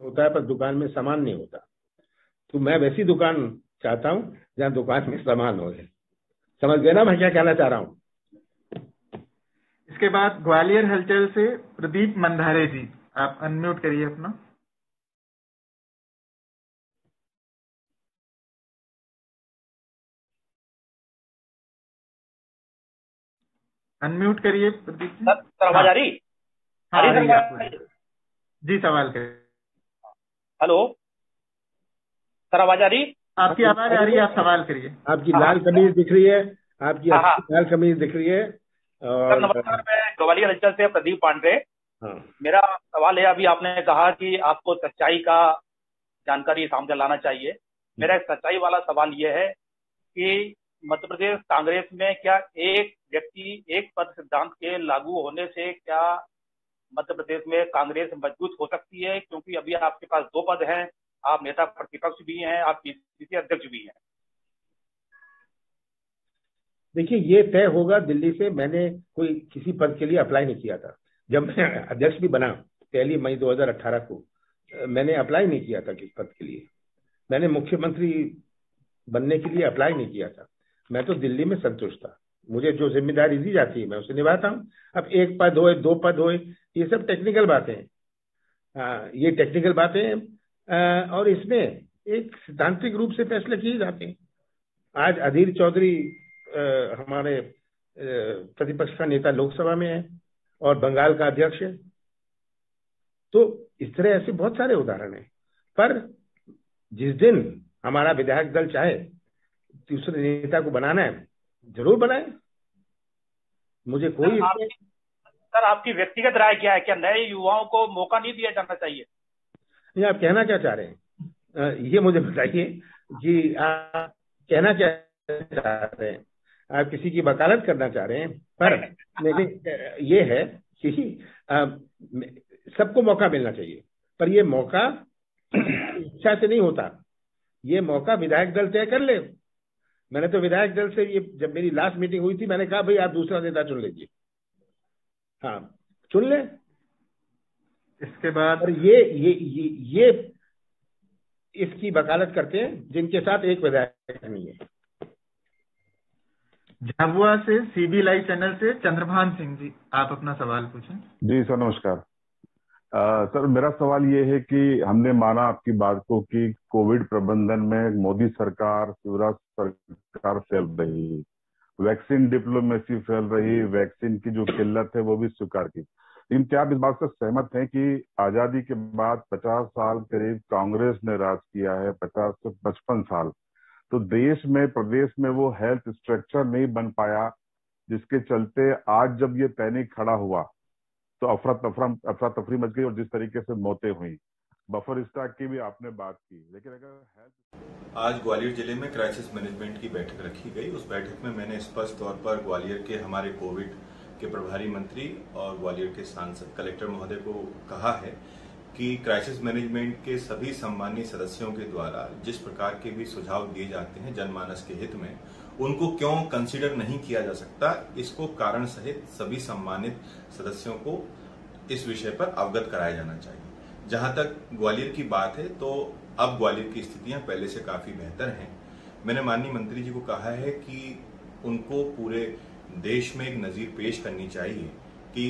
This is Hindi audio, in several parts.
होता है पर दुकान में सामान नहीं होता, तो मैं वैसी दुकान चाहता हूं जहां दुकान में सामान हो। समझ गए ना मैं क्या कहना चाह रहा हूं? इसके बाद ग्वालियर हलचल से प्रदीप मंधारे जी, आप अनम्यूट करिए अपना। अनम्यूट करिए प्रदीप जी। सर आवाज आ रही? हाँ, आ रही है जी, सवाल करिए। हेलो सर, आवाज आ रही? आपकी आवाज आ रही है, आप सवाल करिए। आपकी लाल कमीज दिख रही है, आपकी अच्छी लाल कमीज दिख रही है। सर नमस्कार, मैं ग्वालियर हलचल से प्रदीप पांडे। हाँ। मेरा सवाल है, अभी आपने कहा कि आपको सच्चाई का जानकारी सामने लाना चाहिए। मेरा एक सच्चाई वाला सवाल यह है कि मध्य प्रदेश कांग्रेस में क्या एक व्यक्ति एक पद सिद्धांत के लागू होने से क्या मध्य प्रदेश में कांग्रेस मजबूत हो सकती है? क्योंकि अभी आपके पास 2 पद हैं, आप नेता प्रतिपक्ष भी हैं, आप पीसीसी अध्यक्ष भी हैं। देखिए, ये तय होगा दिल्ली से। मैंने कोई किसी पद के लिए अप्लाई नहीं किया था। जब मैं अध्यक्ष भी बना 1 मई 2018 को, मैंने अप्लाई नहीं किया था किस पद के लिए। मैंने मुख्यमंत्री बनने के लिए अप्लाई नहीं किया था। मैं तो दिल्ली में संतुष्ट था। मुझे जो जिम्मेदारी दी जाती है मैं उसे निभाता हूँ। अब 1 पद होए 2 पद होए, ये सब टेक्निकल बातें हैं। ये टेक्निकल बातें हैं और इसमें एक सिद्धांतिक रूप से फैसले किए जाते हैं। आज अधीर चौधरी हमारे प्रतिपक्ष का नेता लोकसभा में है और बंगाल का अध्यक्ष है। तो इस तरह ऐसे बहुत सारे उदाहरण हैं। पर जिस दिन हमारा विधायक दल चाहे दूसरे नेता को बनाना है, जरूर बनाए। मुझे कोई सर आपकी व्यक्तिगत राय क्या है? क्या नए युवाओं को मौका नहीं दिया जाना चाहिए? ये आप कहना क्या चाह रहे हैं, ये मुझे बताइए कि आप कहना क्या चाह रहे हैं? आप किसी की वकालत करना चाह रहे हैं? पर लेकिन ये है कि सबको मौका मिलना चाहिए, पर ये मौका इच्छा से नहीं होता। ये मौका विधायक दल तय कर ले। मैंने तो विधायक दल से ये, जब मेरी लास्ट मीटिंग हुई थी, मैंने कहा भाई आप दूसरा नेता चुन लीजिए। हाँ, चुन ले। इसके बाद और ये इसकी वकालत करते हैं जिनके साथ एक विधायक नहीं है। झाबुआ से सीबी लाइव चैनल से चंद्रभान सिंह जी, आप अपना सवाल पूछें। जी सर, नमस्कार। सर मेरा सवाल ये है कि हमने माना आपकी बात को कि कोविड प्रबंधन में मोदी सरकार, शिवराज सरकार फेल रही, वैक्सीन डिप्लोमेसी फेल रही, वैक्सीन की जो किल्लत है वो भी स्वीकार की। लेकिन क्या आप इस बात से सहमत हैं कि आजादी के बाद 50 साल करीब कांग्रेस ने राज किया है, 50 से 55 साल, तो देश में, प्रदेश में वो हेल्थ स्ट्रक्चर नहीं बन पाया, जिसके चलते आज जब ये पैनिक खड़ा हुआ तो अफरा तफरी मच गई और जिस तरीके से मौतें हुई। बफर स्टॉक की भी आपने बात की, लेकिन अगर आज ग्वालियर जिले में क्राइसिस मैनेजमेंट की बैठक रखी गई। उस बैठक में मैंने स्पष्ट तौर पर ग्वालियर के हमारे कोविड के प्रभारी मंत्री और ग्वालियर के सांसद कलेक्टर महोदय को कहा है कि क्राइसिस मैनेजमेंट के सभी सम्मानीय सदस्यों के द्वारा जिस प्रकार के भी सुझाव दिए जाते हैं जनमानस के हित में, उनको क्यों कंसीडर नहीं किया जा सकता, इसको कारण सहित सभी सम्मानित सदस्यों को इस विषय पर अवगत कराया जाना चाहिए। जहां तक ग्वालियर की बात है तो अब ग्वालियर की स्थितियां पहले से काफी बेहतर हैं। मैंने माननीय मंत्री जी को कहा है कि उनको पूरे देश में एक नजीर पेश करनी चाहिए कि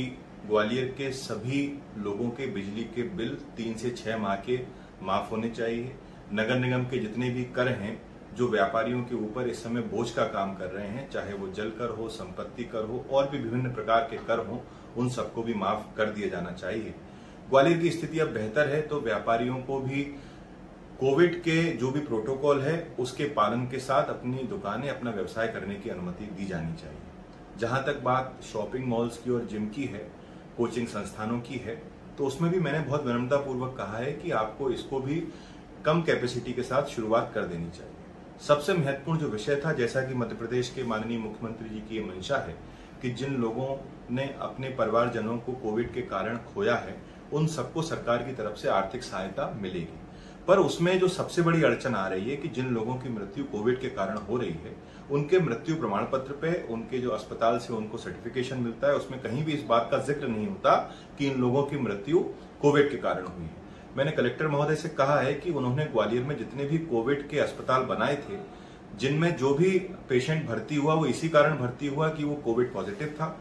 ग्वालियर के सभी लोगों के बिजली के बिल 3 से 6 माह के माफ होने चाहिए। नगर निगम के जितने भी कर हैं जो व्यापारियों के ऊपर इस समय बोझ का काम कर रहे हैं, चाहे वो जल कर हो, संपत्ति कर हो और भी विभिन्न प्रकार के कर हो, उन सबको भी माफ कर दिया जाना चाहिए। ग्वालियर की स्थिति अब बेहतर है तो व्यापारियों को भी कोविड के जो भी प्रोटोकॉल है उसके पालन के साथ अपनी दुकानें, अपना व्यवसाय करने की अनुमति दी जानी चाहिए। जहां तक बात शॉपिंग मॉल्स की और जिम की है, कोचिंग संस्थानों की है, तो उसमें भी मैंने बहुत विनम्रतापूर्वक कहा है कि आपको इसको भी कम कैपेसिटी के साथ शुरुआत कर देनी चाहिए। सबसे महत्वपूर्ण जो विषय था, जैसा कि मध्य प्रदेश के माननीय मुख्यमंत्री जी की ये मंशा है कि जिन लोगों ने अपने परिवारजनों को कोविड के कारण खोया है उन सबको सरकार की तरफ से आर्थिक सहायता मिलेगी। पर उसमें जो सबसे बड़ी अड़चन आ रही है कि जिन लोगों की मृत्यु कोविड के कारण हो रही है उनके मृत्यु प्रमाण पत्र पे उनके जो अस्पताल से उनको सर्टिफिकेशन मिलता है उसमें कहीं भी इस बात का जिक्र नहीं होता कि इन लोगों की मृत्यु कोविड के कारण हुई है। मैंने कलेक्टर महोदय से कहा है कि उन्होंने ग्वालियर में जितने भी कोविड के अस्पताल बनाए थे जिनमें जो भी पेशेंट भर्ती हुआ वो इसी कारण भर्ती हुआ कि वो कोविड पॉजिटिव था।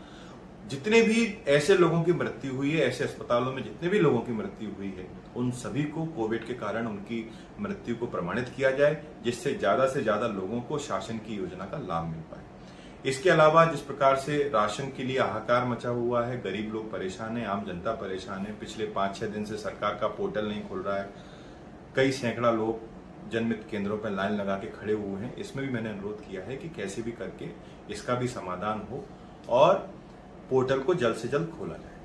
जितने भी ऐसे लोगों की मृत्यु हुई है, ऐसे अस्पतालों में जितने भी लोगों की मृत्यु हुई है, उन सभी को कोविड के कारण उनकी मृत्यु को प्रमाणित किया जाए, जिससे से ज्यादा लोगों को शासन की योजना का लाभ मिल पाए। इसके अलावा जिस प्रकार से राशन के लिए हाहाकार मचा हुआ है, गरीब लोग परेशान है, आम जनता परेशान है, पिछले 5-6 दिन से सरकार का पोर्टल नहीं खुल रहा है, कई सैकड़ा लोग जनमित केंद्रों पर लाइन लगा के खड़े हुए हैं। इसमें भी मैंने अनुरोध किया है कि कैसे भी करके इसका भी समाधान हो और पोर्टल को जल्द से जल्द खोला जाए।